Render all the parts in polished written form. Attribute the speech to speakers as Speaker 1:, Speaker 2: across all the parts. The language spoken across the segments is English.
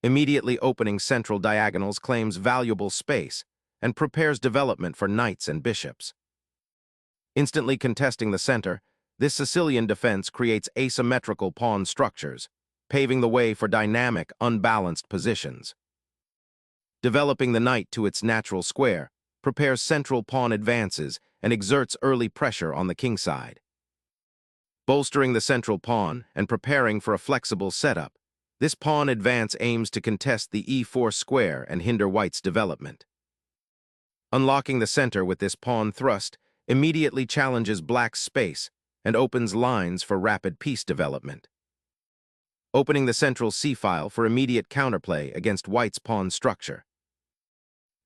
Speaker 1: Immediately opening central diagonals claims valuable space and prepares development for knights and bishops. Instantly contesting the center, this Sicilian defense creates asymmetrical pawn structures, paving the way for dynamic, unbalanced positions. Developing the knight to its natural square prepares central pawn advances and exerts early pressure on the king side. Bolstering the central pawn and preparing for a flexible setup, this pawn advance aims to contest the e4 square and hinder white's development. Unlocking the center with this pawn thrust immediately challenges black's space and opens lines for rapid piece development. Opening the central c-file for immediate counterplay against white's pawn structure.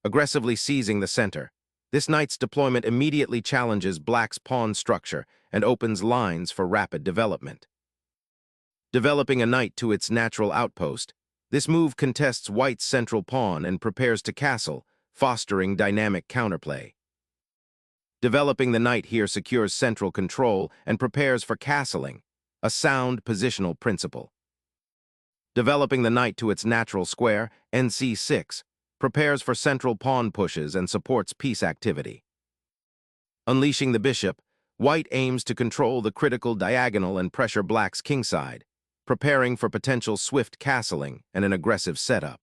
Speaker 1: Aggressively seizing the center, this knight's deployment immediately challenges black's pawn structure and opens lines for rapid development. Developing a knight to its natural outpost, this move contests white's central pawn and prepares to castle, fostering dynamic counterplay. Developing the knight here secures central control and prepares for castling, a sound positional principle. Developing the knight to its natural square, nc6, prepares for central pawn pushes and supports piece activity. Unleashing the bishop, white aims to control the critical diagonal and pressure black's kingside, preparing for potential swift castling and an aggressive setup.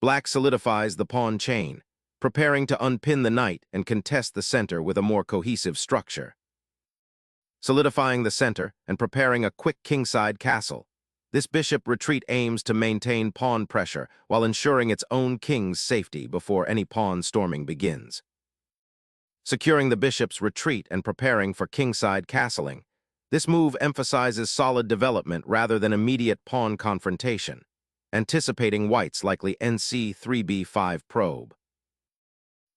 Speaker 1: Black solidifies the pawn chain, preparing to unpin the knight and contest the center with a more cohesive structure. Solidifying the center and preparing a quick kingside castle, this bishop retreat aims to maintain pawn pressure while ensuring its own king's safety before any pawn storming begins. Securing the bishop's retreat and preparing for kingside castling, this move emphasizes solid development rather than immediate pawn confrontation, anticipating white's likely nc3b5 probe.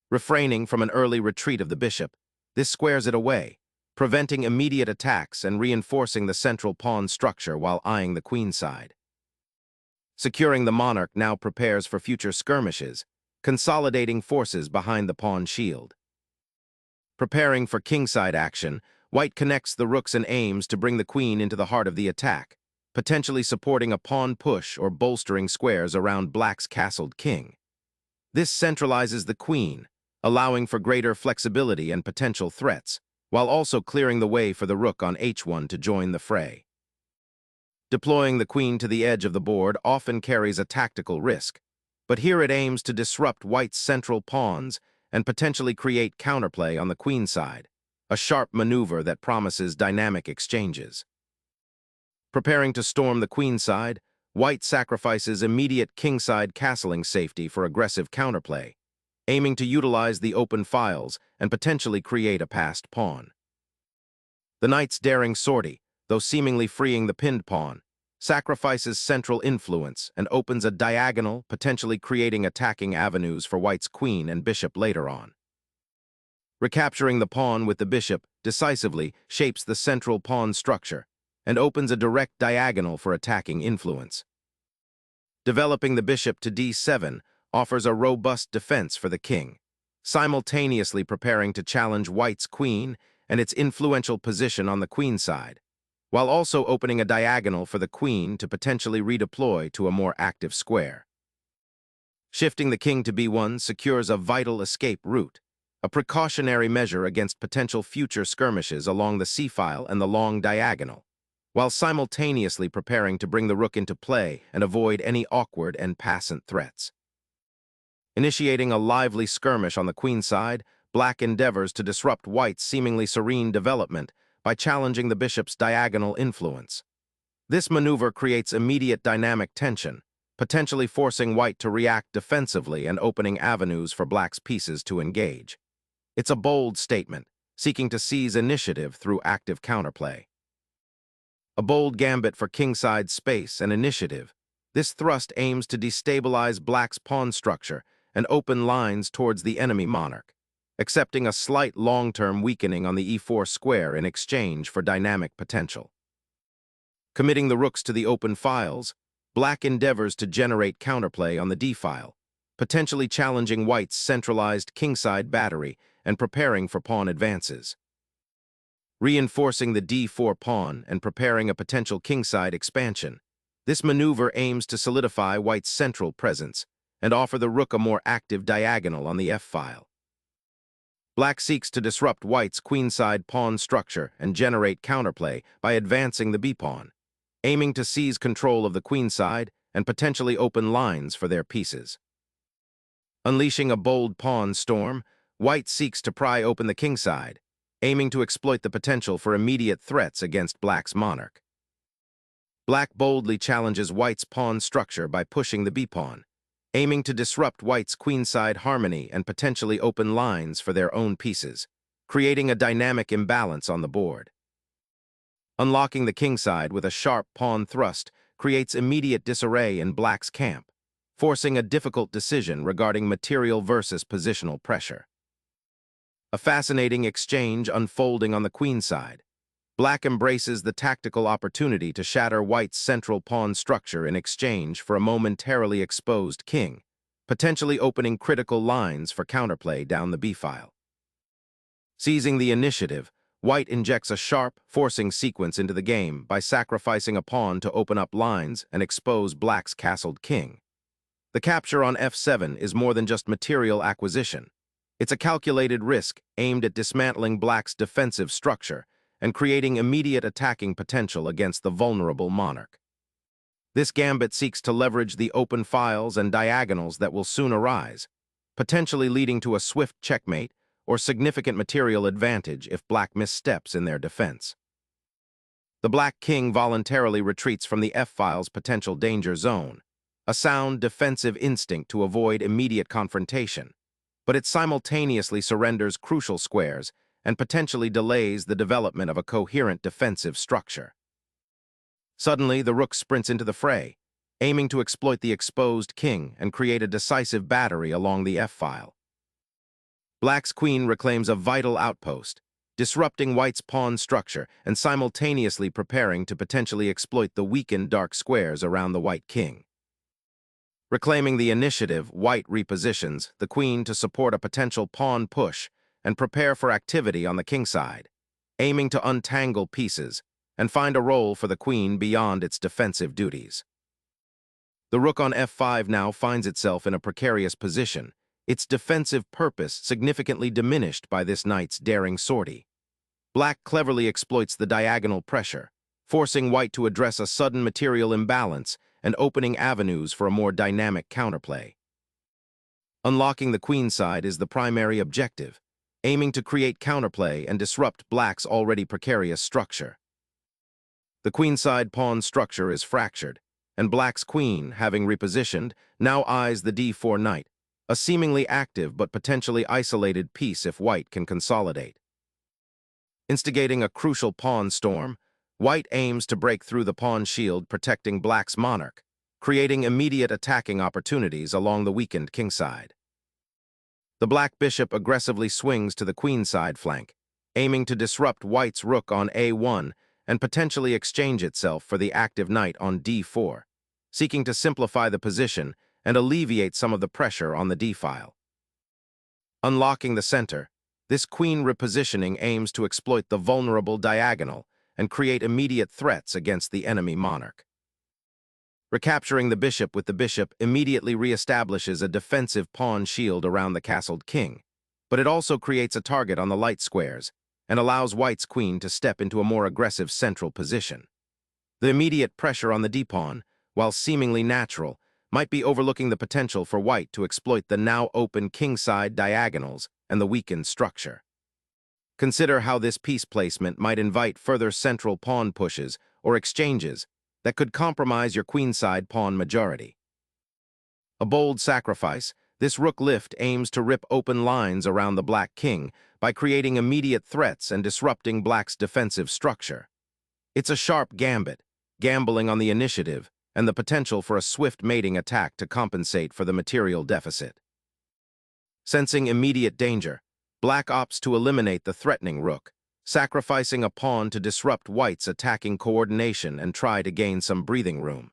Speaker 1: Refraining from an early retreat of the bishop, this squares it away, preventing immediate attacks and reinforcing the central pawn structure while eyeing the queenside. Securing the monarch now prepares for future skirmishes, consolidating forces behind the pawn shield. Preparing for kingside action, white connects the rooks and aims to bring the queen into the heart of the attack, potentially supporting a pawn push or bolstering squares around black's castled king. This centralizes the queen, allowing for greater flexibility and potential threats, while also clearing the way for the rook on h1 to join the fray. Deploying the queen to the edge of the board often carries a tactical risk, but here it aims to disrupt white's central pawns and potentially create counterplay on the queen side, a sharp maneuver that promises dynamic exchanges. Preparing to storm the queen side, white sacrifices immediate kingside castling safety for aggressive counterplay, aiming to utilize the open files and potentially create a passed pawn. The knight's daring sortie, though seemingly freeing the pinned pawn, sacrifices central influence and opens a diagonal, potentially creating attacking avenues for white's queen and bishop later on. Recapturing the pawn with the bishop decisively shapes the central pawn structure and opens a direct diagonal for attacking influence. Developing the bishop to d7 offers a robust defense for the king, simultaneously preparing to challenge white's queen and its influential position on the queen side, while also opening a diagonal for the queen to potentially redeploy to a more active square. Shifting the king to b1 secures a vital escape route, a precautionary measure against potential future skirmishes along the c-file and the long diagonal, while simultaneously preparing to bring the rook into play and avoid any awkward and passant threats. Initiating a lively skirmish on the queen side, black endeavors to disrupt white's seemingly serene development by challenging the bishop's diagonal influence. This maneuver creates immediate dynamic tension, potentially forcing white to react defensively and opening avenues for black's pieces to engage. It's a bold statement, seeking to seize initiative through active counterplay. A bold gambit for kingside space and initiative, this thrust aims to destabilize black's pawn structure and open lines towards the enemy monarch, accepting a slight long-term weakening on the e4 square in exchange for dynamic potential. Committing the rooks to the open files, black endeavors to generate counterplay on the d-file, potentially challenging white's centralized kingside battery and preparing for pawn advances. Reinforcing the d4 pawn and preparing a potential kingside expansion, This maneuver aims to solidify white's central presence and offer the rook a more active diagonal on the f-file. Black seeks to disrupt white's queenside pawn structure and generate counterplay by advancing the b-pawn, aiming to seize control of the queenside and potentially open lines for their pieces. Unleashing a bold pawn storm, white seeks to pry open the kingside, aiming to exploit the potential for immediate threats against black's monarch. Black boldly challenges white's pawn structure by pushing the b-pawn, aiming to disrupt white's queenside harmony and potentially open lines for their own pieces, creating a dynamic imbalance on the board. Unlocking the kingside with a sharp pawn thrust creates immediate disarray in black's camp, forcing a difficult decision regarding material versus positional pressure. A fascinating exchange unfolding on the queenside. Black embraces the tactical opportunity to shatter white's central pawn structure in exchange for a momentarily exposed king, potentially opening critical lines for counterplay down the b-file. Seizing the initiative, white injects a sharp, forcing sequence into the game by sacrificing a pawn to open up lines and expose black's castled king. The capture on f7 is more than just material acquisition. It's a calculated risk aimed at dismantling black's defensive structure and creating immediate attacking potential against the vulnerable monarch. This gambit seeks to leverage the open files and diagonals that will soon arise, potentially leading to a swift checkmate or significant material advantage if black missteps in their defense. The black king voluntarily retreats from the f-file's potential danger zone, a sound defensive instinct to avoid immediate confrontation, but it simultaneously surrenders crucial squares and potentially delays the development of a coherent defensive structure. Suddenly, the rook sprints into the fray, aiming to exploit the exposed king and create a decisive battery along the f-file. Black's queen reclaims a vital outpost, disrupting white's pawn structure and simultaneously preparing to potentially exploit the weakened dark squares around the white king. Reclaiming the initiative, white repositions the queen to support a potential pawn push and prepare for activity on the kingside, aiming to untangle pieces and find a role for the queen beyond its defensive duties. The rook on f5 now finds itself in a precarious position, its defensive purpose significantly diminished by this knight's daring sortie. Black cleverly exploits the diagonal pressure, forcing white to address a sudden material imbalance and opening avenues for a more dynamic counterplay. Unlocking the queenside is the primary objective, aiming to create counterplay and disrupt black's already precarious structure. The queenside pawn structure is fractured, and black's queen, having repositioned, now eyes the d4 knight, a seemingly active but potentially isolated piece if white can consolidate. Instigating a crucial pawn storm, white aims to break through the pawn shield protecting black's monarch, creating immediate attacking opportunities along the weakened kingside. The black bishop aggressively swings to the queenside flank, aiming to disrupt white's rook on a1 and potentially exchange itself for the active knight on d4, seeking to simplify the position and alleviate some of the pressure on the d-file. Unlocking the center, this queen repositioning aims to exploit the vulnerable diagonal and create immediate threats against the enemy monarch. Recapturing the bishop with the bishop immediately reestablishes a defensive pawn shield around the castled king, but it also creates a target on the light squares and allows white's queen to step into a more aggressive central position. The immediate pressure on the d-pawn, while seemingly natural, might be overlooking the potential for white to exploit the now open kingside diagonals and the weakened structure. Consider how this piece placement might invite further central pawn pushes or exchanges that could compromise your queenside pawn majority. A bold sacrifice, this rook lift aims to rip open lines around the black king by creating immediate threats and disrupting black's defensive structure. It's a sharp gambit, gambling on the initiative and the potential for a swift mating attack to compensate for the material deficit. Sensing immediate danger, black opts to eliminate the threatening rook, sacrificing a pawn to disrupt white's attacking coordination and try to gain some breathing room.